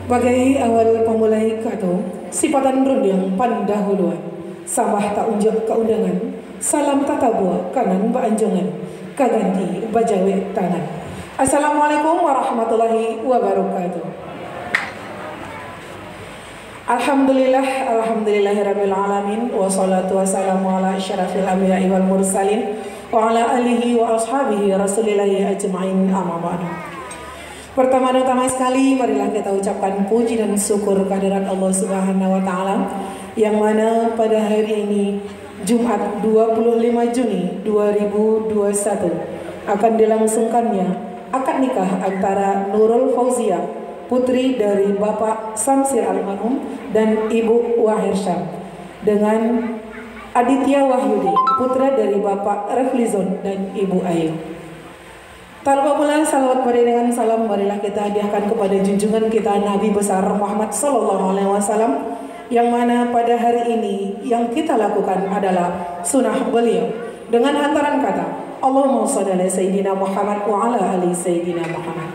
Bagai awal pemulai kata, sifatan run yang pandahuluan, sambah tak unjuk keundangan, salam tata buah kanan beanjongan, kaganti bajawe tangan. Assalamualaikum warahmatullahi wabarakatuh. Alhamdulillahirabbil alamin, wassalatu wassalamu ala asyrafil anbiya'i wal mursalin wa ala alihi wa ashabihi rasulillahi ajma'in, amma ba'du. Pertama-tama sekali marilah kita ucapkan puji dan syukur kehadirat Allah Subhanahu wa taala yang mana pada hari ini Jumat 25 Juni 2021 akan dilangsungkannya akad nikah antara Nurul Fauzia, putri dari Bapak Samsir almarhum dan Ibu Wahirsam, dengan Aditya Wahyudi, putra dari Bapak Reflizon dan Ibu Ayu. Tak lupa pula salawat beriringan salam marilah kita hadiahkan kepada junjungan kita Nabi besar Muhammad Sallallahu Alaihi Wasallam, yang mana pada hari ini yang kita lakukan adalah sunnah beliau dengan hantaran kata Allahumma shalli ala Sayyidina Muhammad wa ala ali Sayyidina Muhammad.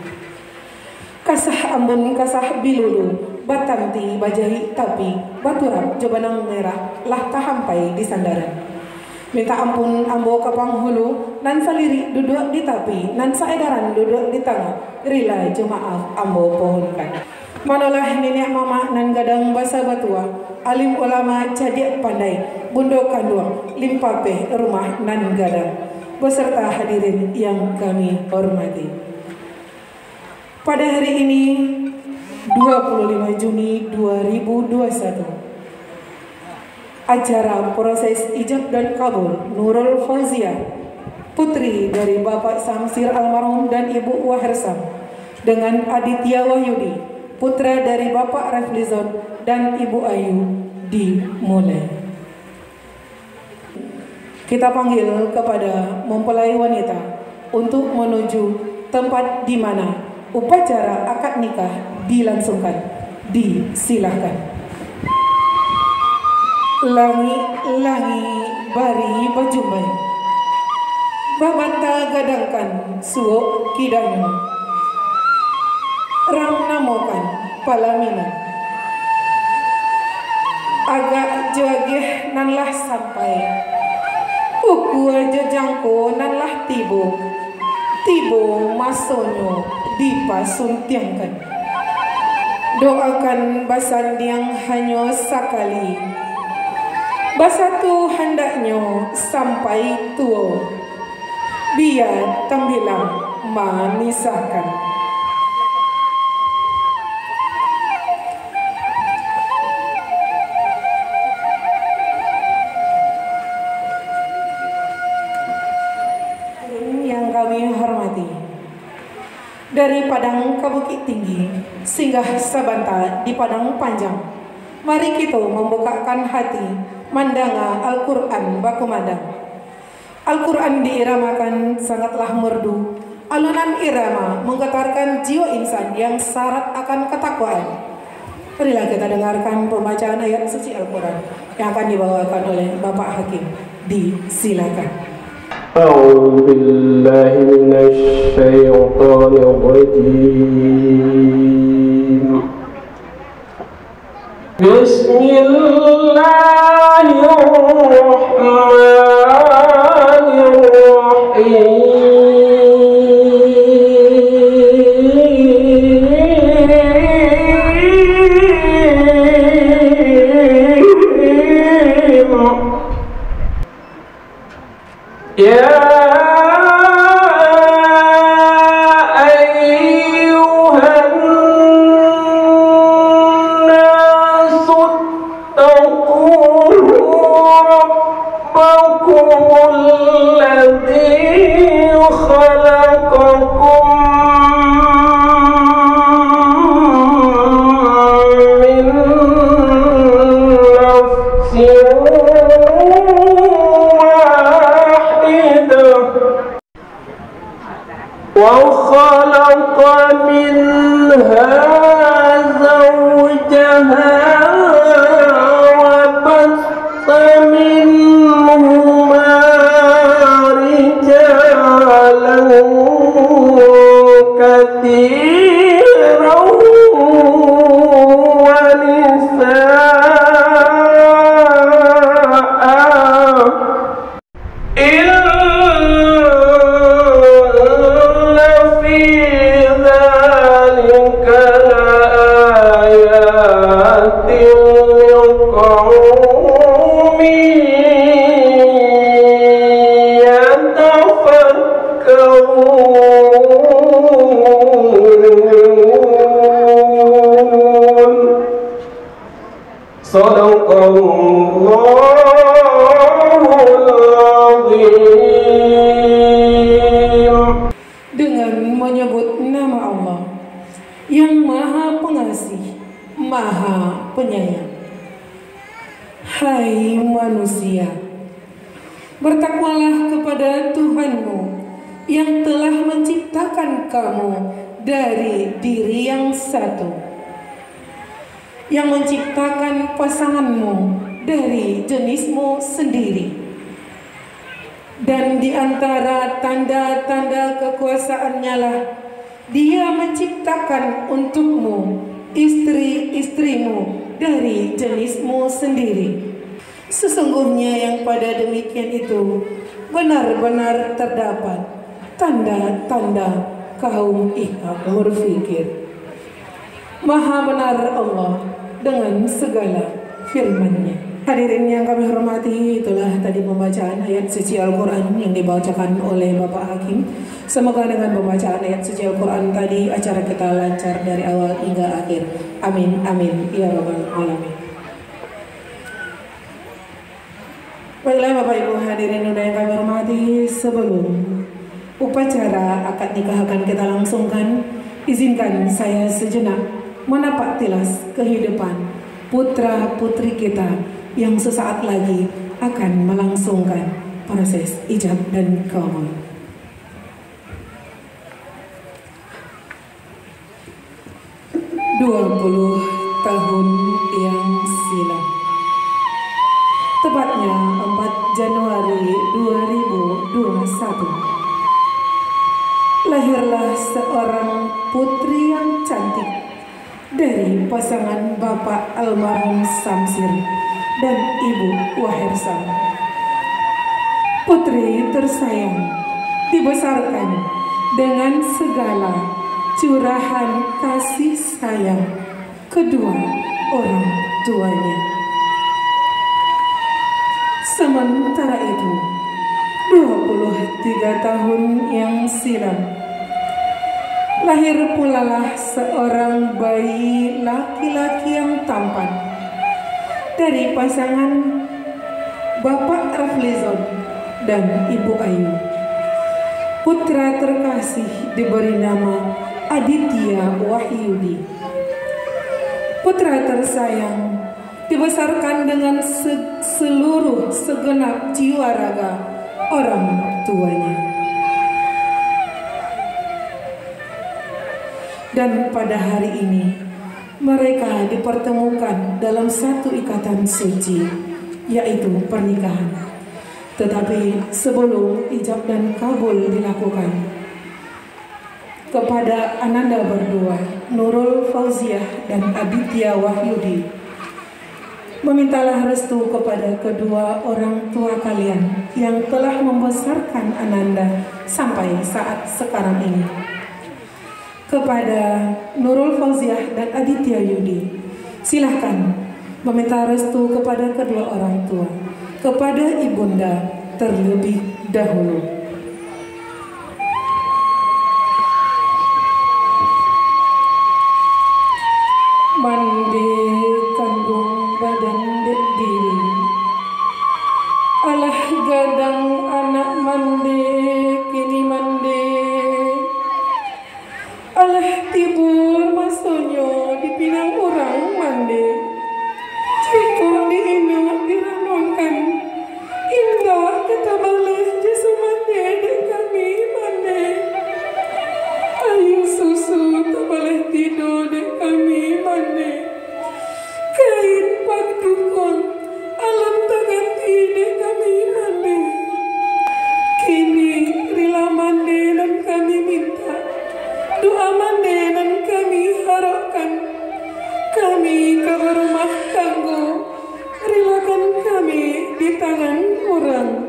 Kasah ambon kasah bilulu batanti bajahi tapi baturap jobanang merah lah tahampai di sandaran. Minta ampun ambo ke panghulu, nan saliri duduk di tapi, nan saedaran duduk di tengah, rila jemaah ambo pohonkan. Manalah nenek mama nan gadang basa batua, alim ulama jadi pandai, bundo kanduang, limpape rumah nan gadang, beserta hadirin yang kami hormati. Pada hari ini 25 Juni 2021, acara proses ijab dan kabul Nurul Fauzia, putri dari Bapak Samsir almarhum dan Ibu Wahirsam, dengan Aditya Wahyudi, putra dari Bapak Reflizon dan Ibu Ayu, dimulai. Kita panggil kepada mempelai wanita untuk menuju tempat di mana upacara akad nikah dilangsungkan. Disilahkan. Langi-langi bari bajumbai, babanta gadangkan suok kidanyo, rang namokan palamina, agak jageh nanlah sampai, uku aja jangko nanlah tibo masonyo dipasuntiangkan. Doakan basandiang hanyo sakali, basatu hendaknya sampai tua, biar tambilang memisahkan. Yang kami hormati, dari Padang ke Bukit Tinggi singgah Sabanta di Padang Panjang, mari kita membukakan hati mandanga Al-Quran bakumandang. Al-Quran diiramakan sangatlah merdu, alunan irama menggetarkan jiwa insan yang syarat akan ketakwaan. Marilah kita dengarkan pembacaan ayat suci Al-Quran yang akan dibawakan oleh Bapak Hakim. Disilakan. A'udzu billahi minasy syaithanir rajim. Bismillahirrahmanirrahim. Ya Sadaqallahul azim. Dengan menyebut nama Allah yang Maha Pengasih, Maha Penyayang. Hai manusia, bertakwalah kepada Tuhanmu yang telah menciptakan kamu dari diri yang satu, yang menciptakan pasanganmu dari jenismu sendiri. Dan di antara tanda-tanda kekuasaannya lah Dia menciptakan untukmu istri-istrimu dari jenismu sendiri. Sesungguhnya yang pada demikian itu benar-benar terdapat tanda-tanda kaum ihak berfikir. Maha benar Allah dengan segala firman-Nya. Hadirin yang kami hormati, itulah tadi pembacaan ayat suci Al-Quran yang dibacakan oleh Bapak Hakim. Semoga dengan pembacaan ayat suci Al-Quran tadi acara kita lancar dari awal hingga akhir. Amin, amin, ya rabbal alamin. Baiklah Bapak Ibu hadirin yang kami hormati, sebelum upacara akad nikah akan kita langsungkan, izinkan saya sejenak menapak tilas kehidupan putra-putri kita yang sesaat lagi akan melangsungkan proses ijab dan qabul. "20 tahun yang silam, tepatnya 4 Januari 2021, lahirlah seorang putri yang cantik dari pasangan Bapak almarhum Samsir dan Ibu Wahersam. Putri tersayang dibesarkan dengan segala curahan kasih sayang kedua orang tuanya. Sementara itu, 23 tahun yang silam, lahir pulalah seorang bayi laki-laki yang tampan dari pasangan Bapak Raflizon dan Ibu Ayu. Putra terkasih diberi nama Aditya Wahyudi. Putra tersayang dibesarkan dengan seluruh segenap jiwa raga orang tuanya. Dan pada hari ini mereka dipertemukan dalam satu ikatan suci, yaitu pernikahan. Tetapi sebelum ijab dan kabul dilakukan, kepada ananda berdua, Nurul Fauziah dan Aditya Wahyudi, memintalah restu kepada kedua orang tua kalian yang telah membesarkan ananda sampai saat sekarang ini. Kepada Nurul Fauziah dan Aditya Yudi, silahkan meminta restu kepada kedua orang tua, kepada ibunda terlebih dahulu. Mandi kandung badan dek diri, alah gadang anak mandi kini mandi. Alah tibur masonyo di pinang orang mandi, jika diinuk diranongkan, indah kita balik jesu mandi dek kami mandi. Ayu susu tak boleh tidur dek kami mandi. Kain pak dukung alam tak ganti dek kami mandi. Kini rela mandi dan kami minta doa mandi dan kami harapkan, kami ke rumah tangga, relakan kami di tangan orang.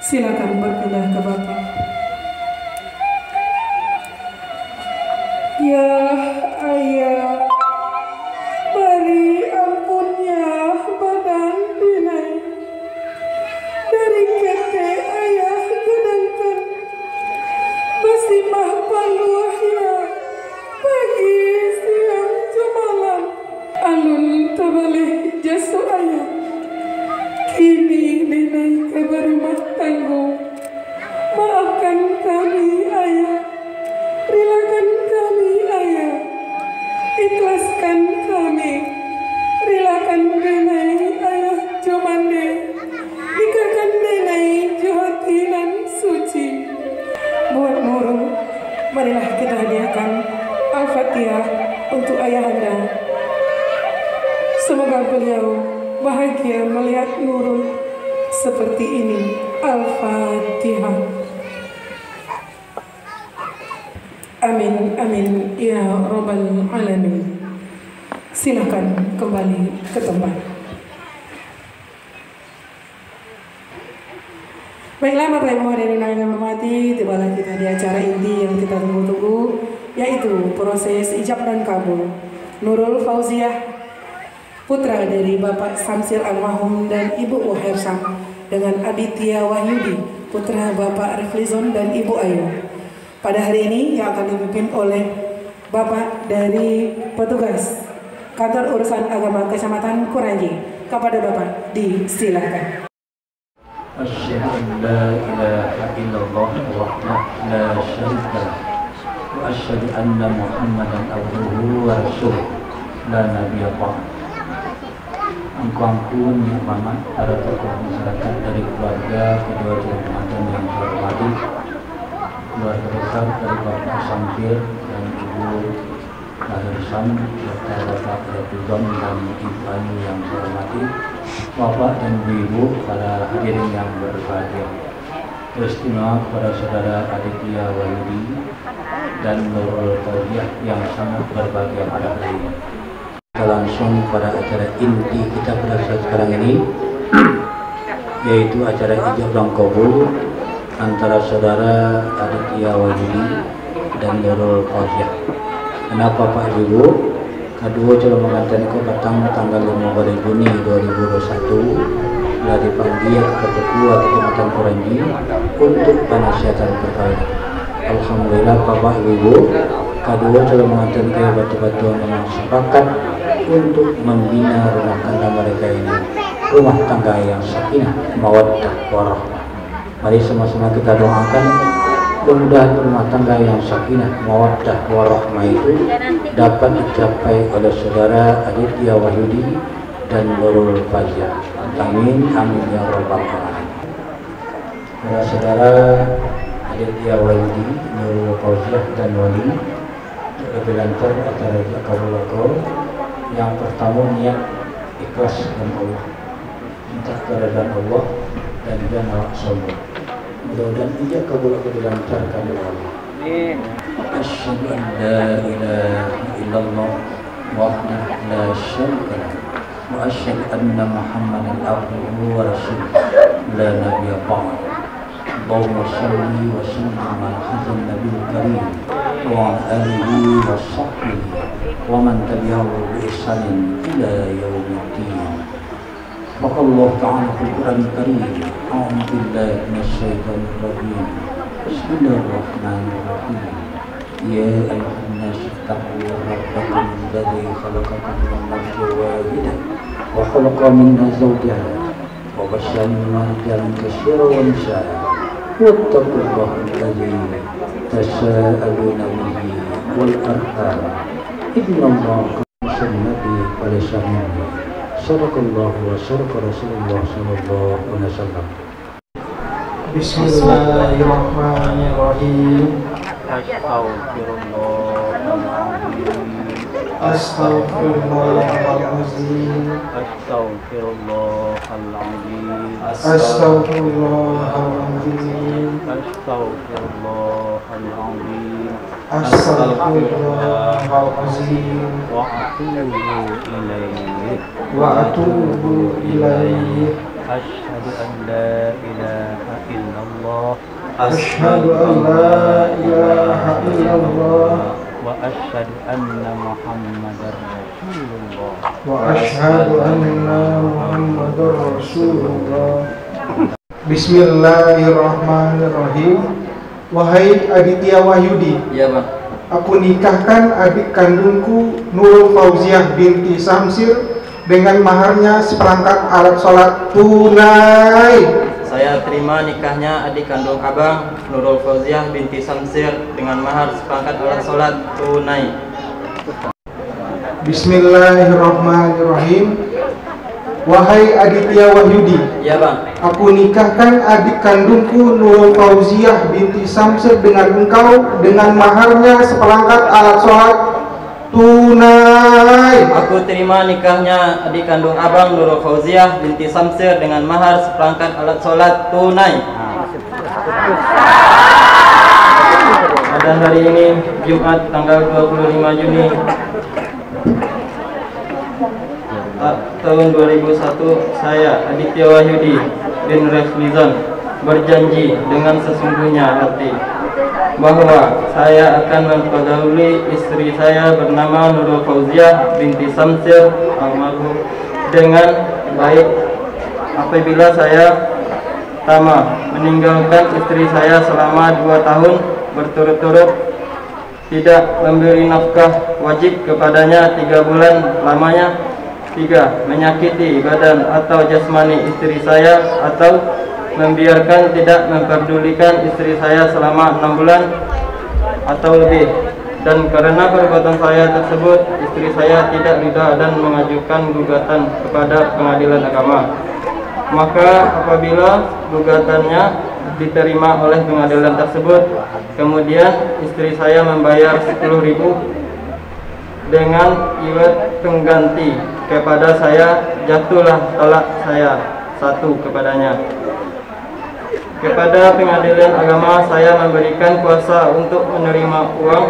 Silakan berpindah ke Bapak. Ya ayah, beri ampunnya badan dinai dari kete ayah gedangkan. Masih mah paluah menunaikan Al-Fatihah untuk ayahanda. Semoga beliau bahagia melihat Nurul seperti ini. Al-Fatihah. Amin, amin, ya Rabbal Alamin. Silakan kembali ke tempat. Baiklah Bapak Ibu hadirin yang hormati, tibalah kita di acara inti yang kita tunggu-tunggu, yaitu proses ijab dan kabul. Nurul Fauziah, putra dari Bapak Samsil almarhum dan Ibu Wahersam, dengan Aditya Wahyudi, putra Bapak Riflizon dan Ibu Ayu. Pada hari ini yang akan dipimpin oleh Bapak dari petugas Kantor Urusan Agama Kecamatan Kuranji. Kepada Bapak disilakan. Asyhadu an la ilaha illallah wahdahu la syarika lah wa asyhadu anna Muhammadan abduhu wa rasuluh la nabiyya ba'd. Angku-angku Muhammad, para tokoh masyarakat dari keluarga kedua jemaatan yang terhormati, keluarga besar dari Bapak Sambil dan Ibu Wahersam serta Bapak Riflizon dan Ibu Ayu yang terhormati, Bapak dan Ibu, para hadirin yang berbahagia. Istimewa kepada saudara Aditya Wahyudi dan Nurul Fauziah yang sangat berbahagia pada hari ini. Kita langsung pada acara inti kita pada saat sekarang ini, yaitu acara ijab dan kabul antara saudara Aditya Wahyudi dan Nurul Fauziah. Kenapa Pak Ibu? Kedua calon pengantin itu datang tanggal 15 Juni 2021 dari panggilan ke Ketua Kecamatan Kuranji untuk penasihat perkawinan. Alhamdulillah Bapak Ibu, kedua calon pengantin itu betul-betul memang sepakat untuk membina rumah tangga mereka ini, rumah tangga yang sakinah, mawaddah, warahmah. Mari sama-sama kita doakan mudah-mudahan rumah tangga yang sakinah, mawaddah, warahmah itu dapat dicapai oleh saudara Aditya Wahyudi dan Nurul Fauziah. Amin, amin ya rabbal alamin. Saudara Aditya Wahyudi, Nurul Fauziah dan Wali, lebih lancar acara kabul. Yang pertama niat ikhlas dengan Allah, minta keridhaan Allah dan jangan sombong. Mudah-mudahan ijab kabul dilancarkan oleh Allah. Asyhadu an la ilaha illallah wahdahu la syarika lah wa asyhadu anna Muhammadan abduhu wa rasuluh la nabiyya ba'd. Allahumma shalli wa sallim ala hadzal nabiyil karim wa ala alihi wa sahbihi wa man tabi'ahu bi ihsanin ila yaumiddin. Maka Allah Ta'ala fil Quran Karim, a'udzu billahi minasyaitonir rajim. Bismillahirrahmanirrahim. Ya ayyuhan nas ittaqu rabbakum alladzi khalaqakum min nafsin wahidah wa khalaqa minha zawjaha wa bashsha minhuma rijalan katsiran wa nisaa'a wattaqullaha alladzi tasaaluna bihi wal arham innallaha kana nabi wa laysa minhu. Sadaqallahu wa sadaqa Rasulullah sallallahu alaihi wasallam. Bismillahirrahmanirrahim. Astaghfirullahaladzim. Astaghfirullahaladzim. Astaghfirullahaladzim. Astaghfirullahaladzim. Astaghfirullahaladzim. Wa atubu ilaih. Asyhadu an la ilaha illallah. Asyhadu an la ilaha illallah. Wa asyhadu anna Muhammadar Rasulullah. Wa asyhadu anna Muhammadar Rasulullah. Bismillahirrahmanirrahim. Wahai Aditya Wahyudi, Iya Bang. aku nikahkan adik kandungku Nurul Fauziah binti Samsil dengan maharnya seperangkat alat sholat tunai. Saya terima nikahnya adik kandung abang Nurul Fauziah binti Samsir dengan mahar seperangkat alat sholat tunai. Bismillahirrahmanirrahim. Wahai Aditya Wahyudi, Ya bang. aku nikahkan adik kandungku Nurul Fauziah binti Samsir dengan engkau dengan maharnya seperangkat alat sholat tunai. Aku terima nikahnya adik kandung abang Nurul Fauziah binti Samsir dengan mahar seperangkat alat sholat tunai. Pada hari ini Jumat tanggal 25 Juni tahun 2001, saya Aditya Wahyudi bin Reflizon berjanji dengan sesungguhnya hati bahwa saya akan mempergauли istri saya bernama Nurul Fauziah binti Samsir almarhum dengan baik apabila saya pertama meninggalkan istri saya selama 2 tahun berturut-turut, tidak memberi nafkah wajib kepadanya 3 bulan lamanya, 3. Menyakiti badan atau jasmani istri saya atau membiarkan tidak memperdulikan istri saya selama 6 bulan atau lebih. Dan karena perbuatan saya tersebut, istri saya tidak ridha dan mengajukan gugatan kepada pengadilan agama. Maka apabila gugatannya diterima oleh pengadilan tersebut, kemudian istri saya membayar 10.000 dengan iwat pengganti kepada saya, jatuhlah talak saya 1 kepadanya. Kepada pengadilan agama saya memberikan kuasa untuk menerima uang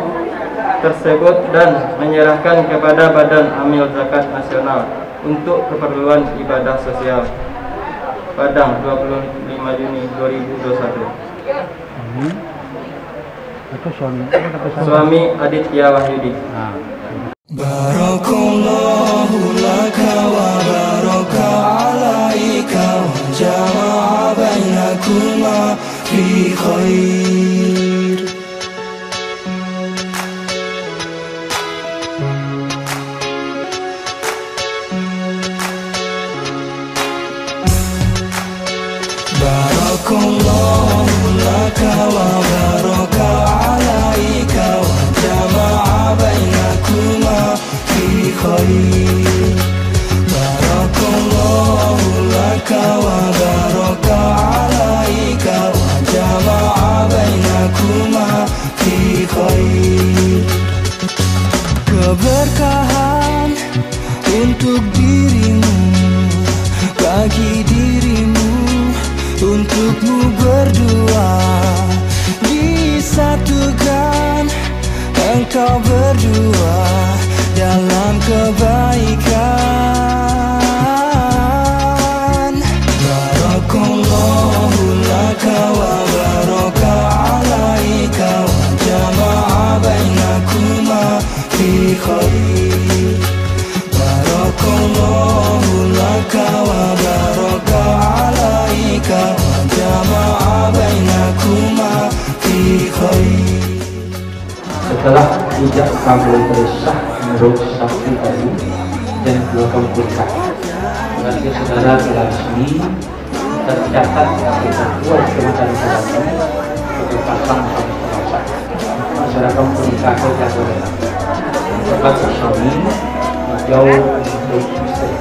tersebut dan menyerahkan kepada Badan Amil Zakat Nasional untuk keperluan ibadah sosial. Padang, 25 Juni 2021. Suami Aditya Wahyudi. Barakallahu laka wa baraka alaika wa jama'a bainakuma fi khair. Barakallahu laka wa baraka alaika wa jama'a bainakuma fi khair. Barakallahu laka wa baraka alaika wa jama'a bainakuma fi khair. Keberkahan untuk dirimu, bagi dirimu, untukmu berdua, disatukan engkau berdua dalam kebaikan. Barakallahu laka wa baraka alaika wa jama'a bainakuma fi khair. Barakallahu laka wa baraka alaika wa jama'a bainakuma fi khair. Setelah ijab kabul tersah menurut saksi tadi dan 2 tahun nikah, berarti saudara telah resmi tercatat sebagai ketua Kecamatan Keraton sebagai pasang suami serasa. Masyarakat menikah saja saudara. Tempat suami jauh untuk istri.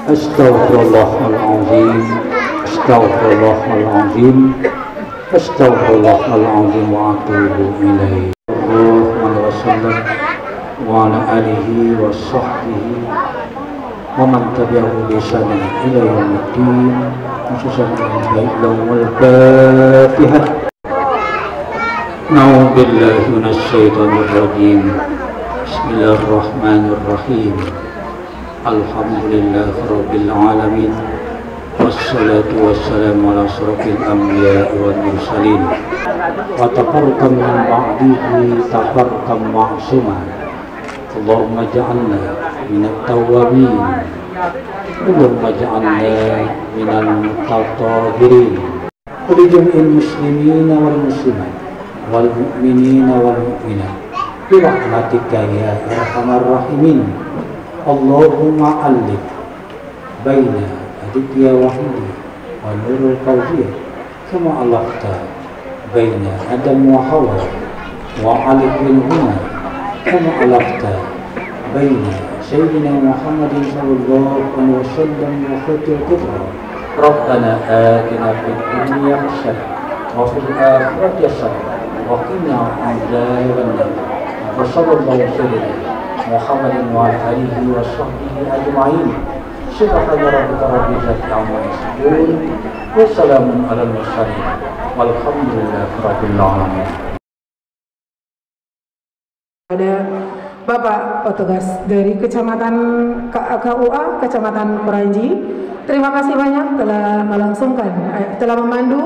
Astaghfirullahaladzim, astaghfirullahaladzim, astaghfirullahaladzim wa atubu ilaihi. Wa sallam wa ala alihi wa sahbihi wa man tabi'ahu bi ihsanin ila yaumiddin. Khususan wal Fatihah. Na'udzu billahi minasy syaithanir rajim. Bismillahirrahmanirrahim. Alhamdulillahi rabbil alamin. Wassalatu wassalamu ala asyrafil anbiya'i wal mursalin. Wa tafarraqan min ba'dihi tafarraqan ma'suman. Allahumma ja'alna minat tawwabin. Allahumma ja'alna minal mutatahhirin. ولجميع المسلمين والمسلمات والمؤمنين والمؤمنات برحمتك يا أرحم الراحمين. اللهم ألف بين أديتيا وحيدي ونور الفوزية كما ألفت بين آدم وحواء وعلي بنهما كما ألفت بين سيدنا محمد صلى الله عليه وسلم وخير الكفر. ربنا آتنا في الدنيا حسنة وفي الآخرة حسنة وقنا عذاب النار. وصلى الله وسلم محمد وعلى آله وصحبه أجمعين. سبحان ربك رب العزة عما يصفون وسلام على المرسلين والحمد لله رب العالمين. Ada Bapak petugas dari Kecamatan KUA Kecamatan Meranji, terima kasih banyak telah memandu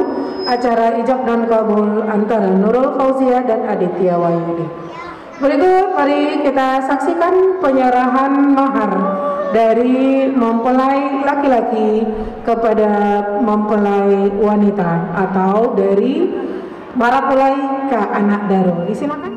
acara ijab dan kabul antara Nurul Fauzia dan Aditya Wahyudi. Berikut mari kita saksikan penyerahan mahar dari mempelai laki-laki kepada mempelai wanita atau dari marapulai ke anak daro. Disilakan.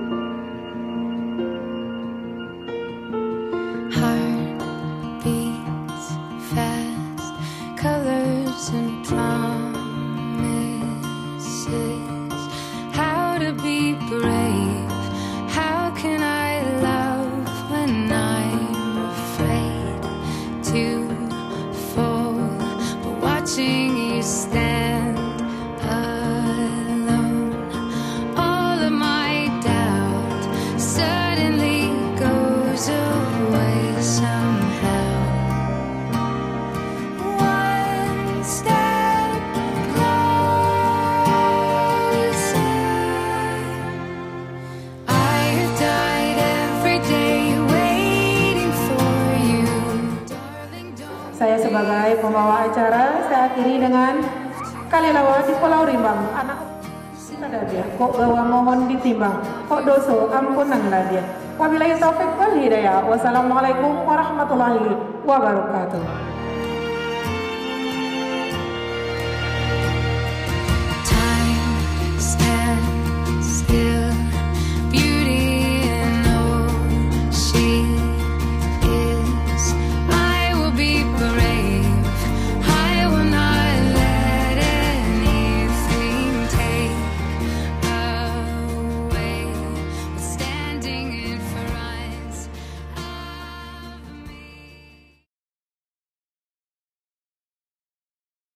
Saya sebagai pembawa acara, saya akhiri dengan Kalilawa di Pulau Rimbang. Anak sadar dia, kok gawa mohon ditimbang, kok dosa ampunanlah dia. Wabillahi taufik wal hidayah. Wassalamualaikum warahmatullahi wabarakatuh.